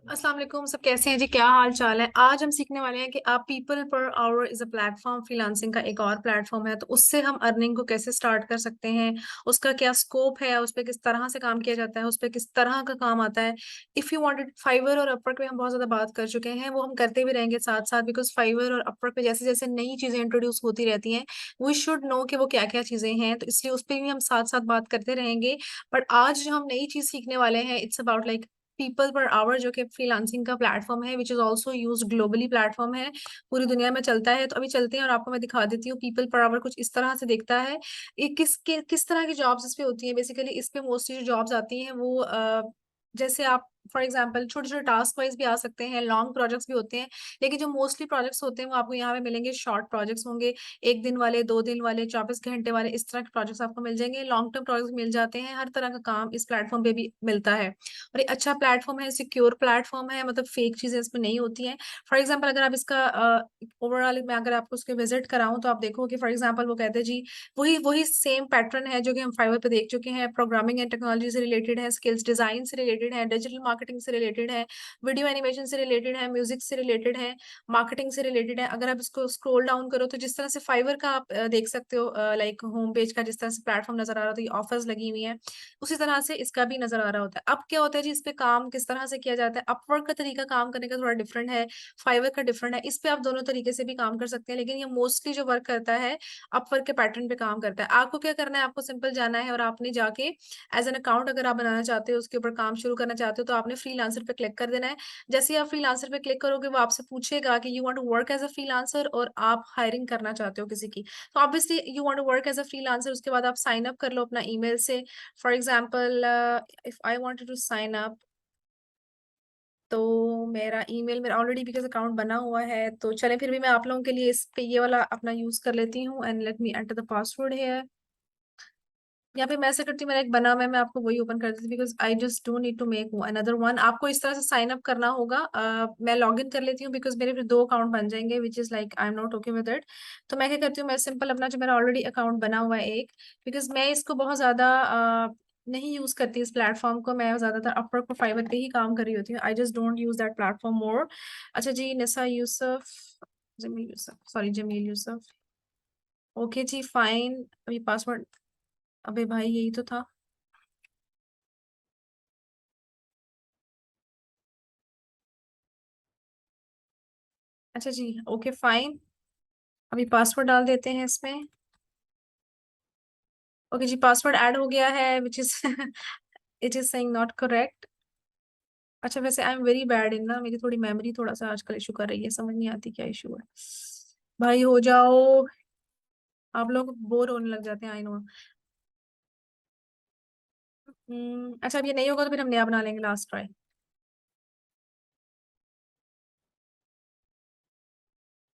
अस्सलाम वालेकुम। सब कैसे हैं जी? क्या हाल चाल है? आज हम सीखने वाले हैं कि आप people per hour is a platform, freelancing का एक और प्लेटफॉर्म है, तो उससे हम अर्निंग को कैसे स्टार्ट कर सकते हैं, उसका क्या स्कोप है, उस पर किस तरह से काम किया जाता है, उस पर किस तरह का काम आता है। इफ यू वांटेड, फाइवर और अपवर्क पे हम बहुत ज्यादा बात कर चुके हैं, वो हम करते भी रहेंगे साथ साथ, बिकॉज फाइवर और अपवर्क पे जैसे जैसे नई चीजें इंट्रोड्यूस होती रहती हैं, वी शुड नो कि वो क्या क्या चीजें हैं, तो इसलिए उस पर भी हम साथ साथ बात करते रहेंगे। बट आज जो हम नई चीज सीखने वाले हैं, it's about like people per hour, जो कि फ्रीलांसिंग का प्लेटफॉर्म है, which is also use globally platform है, पूरी दुनिया में चलता है। तो अभी चलते हैं और आपको मैं दिखा देती हूँ। पीपल पर आवर कुछ इस तरह से दिखता है। ये किस तरह की जॉब्स इस पे होती हैं। बेसिकली इस पे मोस्टली जो जॉब्स आती हैं वो जैसे आप फॉर एग्जाम्पल छोटे छोटे टास्क वाइज भी आ सकते हैं, लॉन्ग प्रोजेक्ट्स भी होते हैं, लेकिन जो मोस्टली प्रोजेक्ट्स होते हैं वो आपको यहाँ पे मिलेंगे। शॉर्ट प्रोजेक्ट्स होंगे, एक दिन वाले, 2 दिन वाले, 24 घंटे वाले, इस तरह के प्रोजेक्ट्स आपको मिल जाएंगे। लॉन्ग टर्म प्रोजेक्ट्स मिल जाते हैं। हर तरह का काम इस प्लेटफॉर्म पे भी मिलता है और एक अच्छा प्लेटफॉर्म है, सिक्योर प्लेटफॉर्म है, मतलब फेक चीजें इसमें नहीं होती हैं। फॉर एग्जाम्पल अगर आप इसका ओवरऑल मैं अगर आपको उसके विजिट कराऊं तो आप देखो कि फॉर एग्जाम्पल वो कहते हैं जी, वही वही सेम पैटर्न है जो कि हम फाइवर पे देख चुके हैं। प्रोग्रामिंग एंड टेक्नोलॉजी से रिलेटेड है, स्किल्स डिजाइन से रिलेटेड है, डिजिटल मार्केटिंग से रिलेटेड है, वीडियो एनिमेशन से रिलेटेड है, म्यूजिक से रिलेटेड है, मार्केटिंग से रिलेटेड है। अगर आप इसको स्क्रॉल डाउन करो तो जिस तरह से फाइवर का आप देख सकते हो, लाइक होम पेज का जिस तरह से प्लेटफॉर्म नजर आ रहा होता है, ऑफर्स लगी हुई है, उसी तरह से इसका भी नजर आ रहा होता है। अब क्या होता है जी, इस पे काम किस तरह से किया जाता है। अपवर्क का तरीका काम करने का थोड़ा डिफरेंट है, फाइवर का डिफरेंट है। इस पे आप दोनों तरीके से भी काम कर सकते हैं, लेकिन ये मोस्टली जो वर्क करता है अपवर्क के पैटर्न पे काम करता है। आपको क्या करना है, आपको सिंपल जाना है और आपने जाके एज एन अकाउंट अगर आप बनाना चाहते हो, उसके ऊपर काम शुरू करना चाहते हो, तो आपने फ्रीलांसर पे क्लिक कर देना है। जैसे ही आप फ्रीलांसर पे क्लिक करोगे वो आपसे पूछेगा कि you want to work as a freelancer, और आप हायरिंग करना चाहते हो किसी की, तो obviously you want to work as a freelancer. उसके बाद आप साइन अप कर लो अपना ईमेल से। For example if I wanted to sign up, तो मेरा ऑलरेडी बिकॉज अकाउंट बना हुआ है, तो चलें फिर भी मैं आप लोगों के लिए इस पे ये वाला अपना यूज कर लेती हूँ। And let me enter the password है, या फिर मैं ऐसे करती हूँ, मेरा एक बना हुआ है, मैं आपको वही ओपन कर देती हूँ, because I just don't need to make another one. आपको इस तरह से साइन अप करना होगा। मैं लॉग इन कर लेती हूँ, बिकॉज मेरे फिर 2 अकाउंट बन जाएंगे, which is like I am not okay with it. तो मैं क्या करती हूँ, मैं सिंपल अपना जो मेरा ऑलरेडी अकाउंट बना हुआ है एक, बिकॉज मैं इसको बहुत ज्यादा नहीं यूज करती इस प्लेटफॉर्म को। मैं ज्यादातर अपवर्क और फाइवर पे ही काम कर रही होती हूँ। I just don't use that platform more. अच्छा जी, निसा यूसुफ, जमील यूसुफ, सॉरी जमील यूसुफ। ओके जी, फाइन। अभी पासवर्ड, अबे भाई यही तो था। अच्छा जी, ओके फाइन। अभी पासवर्ड डाल देते हैं इसमें। ओके जी, पासवर्ड ऐड हो गया है, which is it is saying not correct. अच्छा, वैसे I am very bad in ना, मेरी थोड़ी मेमोरी थोड़ा सा आजकल इशू कर रही है, समझ नहीं आती क्या इशू है। भाई हो जाओ, आप लोग बोर होने लग जाते हैं, आई नो। अच्छा, अब ये नहीं होगा तो फिर हम नया बना लेंगे, लास्ट ट्राई।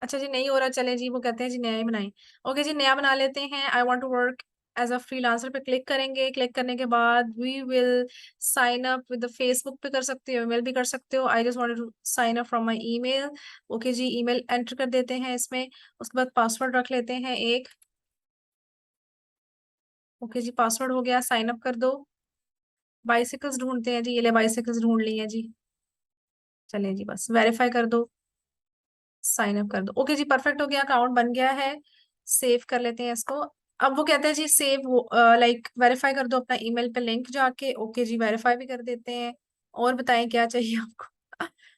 अच्छा जी, नहीं हो रहा, चले जी, वो कहते हैं जी नया ही बनाएं। ओके जी, नया बना लेते हैं। I want to work as a freelancer पे क्लिक करेंगे। क्लिक करने के बाद we will sign up with Facebook पे कर सकते हो, ईमेल भी कर सकते हो। I just wanted to sign up from my email. Okay जी, ईमेल एंटर कर देते हैं इसमें। उसके बाद पासवर्ड रख लेते हैं एक। ओके जी, पासवर्ड हो गया, साइन अप कर दो। बाइसिकल्स ढूंढते हैं जी, ये ले बाइसिकल्स ढूंढ ली हैं जी। चलिए जी, बस वेरीफाई कर दो, साइन अप कर दो। ओके जी, परफेक्ट हो गया, अकाउंट बन गया है। सेव कर लेते हैं इसको। अब वो कहते हैं जी सेव, लाइक वेरीफाई कर दो अपना ईमेल पे लिंक जाके। ओके जी, वेरीफाई भी कर देते हैं। और बताएं क्या चाहिए आपको।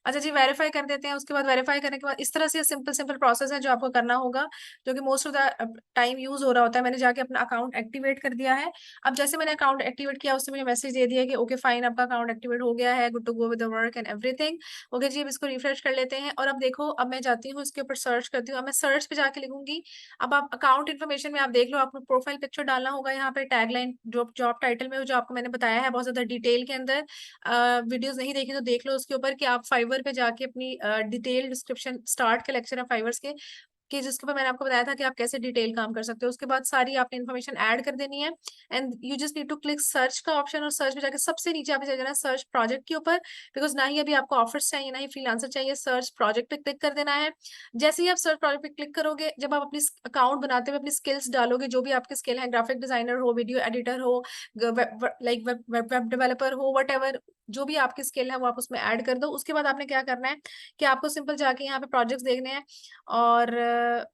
अच्छा जी, वेरीफाई कर देते हैं। उसके बाद वेरीफाई करने के बाद इस तरह से सिंपल सिंपल प्रोसेस है जो आपको करना होगा, जो कि most of the time use हो रहा होता है। मैंने जाके अपना अकाउंट एक्टिवेट कर दिया है। अब जैसे मैंने अकाउंट एक्टिवेट किया, उसने मुझे मैसेज दे दिया कि ओके फाइन, आपका अकाउंट एक्टिवेट हो गया है, good to go with the work and everything. Okay जी, अब इसको रिफ्रेश कर लेते हैं। और अब देखो, अब मैं जाती हूँ इसके ऊपर, सर्च करती हूँ। अब मैं सर्च पे जाके लिखूंगी। अब आप अकाउंट इन्फॉर्मेशन में आप देख लो, आपको प्रोफाइल पिक्चर डालना होगा यहाँ पे, टैगलाइन जॉब जॉब टाइटल में, जो आपको मैंने बताया है बहुत ज्यादा डिटेल के अंदर। वीडियोस नहीं देखी तो देख लो उसके ऊपर, कि आप फाइवर पे जाके अपनी डिटेल डिस्क्रिप्शन, स्टार्ट के लेक्चर है फाइवर्स के, कि जिसके ऊपर मैंने आपको बताया था कि आप कैसे डिटेल काम कर सकते हो। उसके बाद सारी आपने इन्फॉर्मेशन ऐड कर देनी है। And you just need to click search का ऑप्शन, और सर्च में जाके सबसे नीचे आपने चले जाना सर्च प्रोजेक्ट के ऊपर, बिकॉज ना ही अभी आपको ऑफर्स चाहिए ना ही फ्रीलांसर चाहिए। सर्च प्रोजेक्ट पे क्लिक कर देना है। जैसे ही आप सर्च प्रोजेक्ट पे क्लिक करोगे, जब आप अपनी अकाउंट बनाते हुए अपनी स्किल्स डालोगे, जो भी आपके स्किल है, ग्राफिक डिजाइनर हो, वीडियो एडिटर हो, लाइक वेब डेवलपर हो, वट जो भी आपकी स्किल है वो आप उसमें ऐड कर दो। उसके बाद आपने क्या करना है कि आपको सिंपल जाके यहाँ पे प्रोजेक्ट्स देखने हैं, और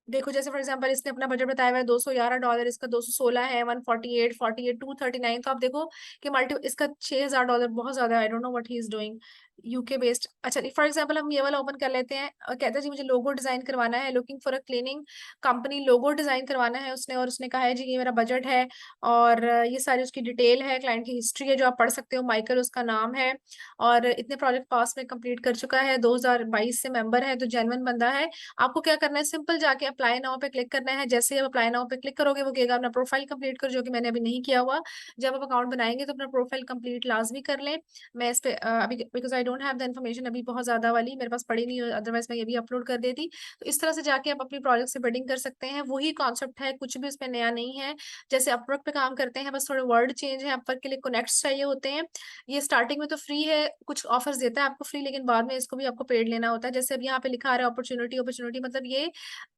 देखो जैसे फॉर एग्जांपल इसने अपना बजट बताया हुआ है $211, इसका 216 है, 148, 48, 239। तो आप देखो कि मल्टी इसका $6000 बहुत ज्यादा है। I don't know what he is doing, UK based. अच्छा फॉर एग्जांपल हम ये वाला ओपन कर लेते हैं, और कहते हैं जी मुझे लोगो डिजाइन करवाना है, looking for a cleaning company, logo design करवाना है उसने, और उसने कहा है जी ये मेरा बजट है, और ये सारी उसकी डिटेल है, क्लाइंट की हिस्ट्री है जो आप पढ़ सकते हो, माइकल उसका नाम है, और इतने प्रोजेक्ट पास में कंप्लीट कर चुका है, 2022 से मेंबर है, तो जेन्युइन बंदा है। आपको क्या करना है, सिंपल जाके अप्लाई नाउ पे क्लिक करना है। जैसे ही आप अप्लाई नाउ पे क्लिक करोगे वो कहेगा अपना प्रोफाइल कंप्लीट कर, जो कि मैंने अभी नहीं किया हुआ। जब आप अकाउंट बनाएंगे तो अपना प्रोफाइल कंप्लीट लाजमी कर लें। मैं इस पे अभी, because I don't have the information अभी बहुत ज्यादा वाली मेरे पास पड़ी नहीं, अदरवाइज मैं ये भी अपलोड कर देती। तो इस तरह से जाके आप अपनी प्रोजेक्ट से बिल्डिंग कर सकते हैं। वही कॉन्सेप्ट है, कुछ भी उसमें नया नहीं है। जैसे अपवर्क पे काम करते हैं, बस थोड़े वर्ड चेंज है। अपवर्क के लिए कनेक्ट्स चाहिए होते हैं। ये स्टार्टिंग में तो फ्री है, कुछ ऑफर्स देता है आपको फ्री, लेकिन बाद में इसको भी आपको पेड लेना होता है। जैसे अब यहाँ पे लिखा आ रहा है अपॉर्चुनिटी, अपॉर्चुनिटी मतलब ये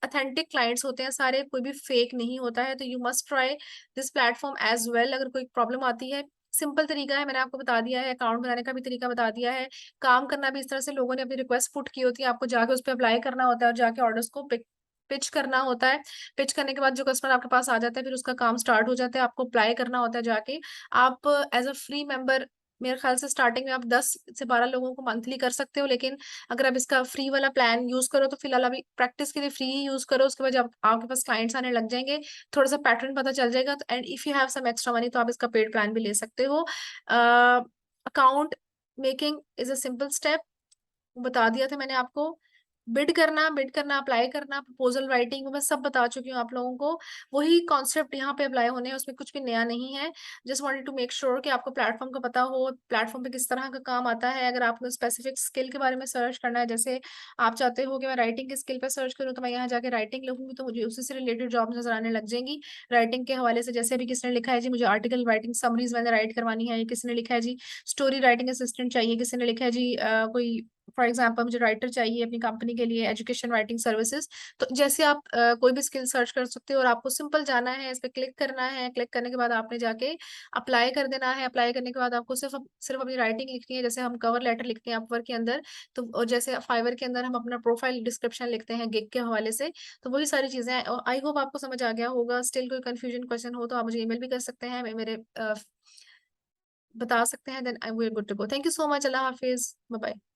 अथेंटिक क्लाइंट्स होते हैं सारे, कोई भी फेक नहीं होता है। तो you must try this platform as well. अगर कोई प्रॉब्लम आती है, सिंपल तरीका है, मैंने आपको बता दिया है, अकाउंट बनाने का भी तरीका बता दिया है। काम करना भी इस तरह से, लोगों ने अपनी रिक्वेस्ट पुट की होती है, आपको जाके उस पर अप्लाई करना होता है, और जाके ऑर्डर्स को पिच करना होता है। पिच करने के बाद जो कस्टमर आपके पास आ जाता है, फिर उसका काम स्टार्ट हो जाता है, आपको अप्लाई करना होता है जाके। आप एज अ फ्री मेंबर, मेरे ख्याल से स्टार्टिंग में आप 10 से 12 लोगों को मंथली कर सकते हो, लेकिन अगर आप इसका फ्री वाला प्लान यूज करो तो फिलहाल अभी प्रैक्टिस के लिए फ्री ही यूज करो। उसके बाद जब आपके पास क्लाइंट्स आने लग जाएंगे, थोड़ा सा पैटर्न पता चल जाएगा, तो and if you have some extra money तो आप इसका पेड प्लान भी ले सकते हो। Account making is a simple step, बता दिया था मैंने आपको। बिड करना, अप्लाई करना, प्रपोजल राइटिंग, वो मैं सब बता चुकी हूँ आप लोगों को। वही कॉन्सेप्ट यहाँ पे अप्लाई होने हैं, उसमें कुछ भी नया नहीं है। Just wanted to make sure कि आपको प्लेटफॉर्म का पता हो, प्लेटफॉर्म पे किस तरह का काम आता है। अगर आपको स्पेसिफिक स्किल के बारे में सर्च करना है, जैसे आप चाहते हो कि मैं राइटिंग की स्किल पे सर्च करूँ, तो मैं यहाँ जाके राइटिंग लिखूंगी तो मुझे उसी से रिलेटेड जॉब नजर आने लग जाएंगी राइटिंग के हवाले से। जैसे अभी किसने लिखा है जी मुझे आर्टिकल राइटिंग समरीज मैंने राइट करवानी है, किसी ने लिखा है जी स्टोरी राइटिंग असिस्टेंट चाहिए, किसी ने लिखा है जी कोई फॉर एग्जाम्पल मुझे राइटर चाहिए अपनी कंपनी के लिए, एजुकेशन राइटिंग सर्विसेज। तो जैसे आप कोई भी स्किल सर्च कर सकते हो, और आपको सिंपल जाना है, इस पे क्लिक करना है, क्लिक करने के बाद आपने जाके अप्लाई कर देना है। अप्लाई करने के बाद आपको सिर्फ सिर्फ अपनी राइटिंग लिखनी है, जैसे हम कवर लेटर लिखते हैं अपवर्क के अंदर, तो और जैसे फाइवर के अंदर हम अपना प्रोफाइल डिस्क्रिप्शन लिखते हैं गिग के हवाले से। तो वही सारी चीजें हैं। आई होप आपको समझ आ गया होगा। स्टिल कोई कंफ्यूजन क्वेश्चन हो तो आप मुझे ईमेल भी कर सकते हैं, मेरे बता सकते हैं। Then I will good to go. Thank you so much. अल्लाह हाफिज, बाय बाय।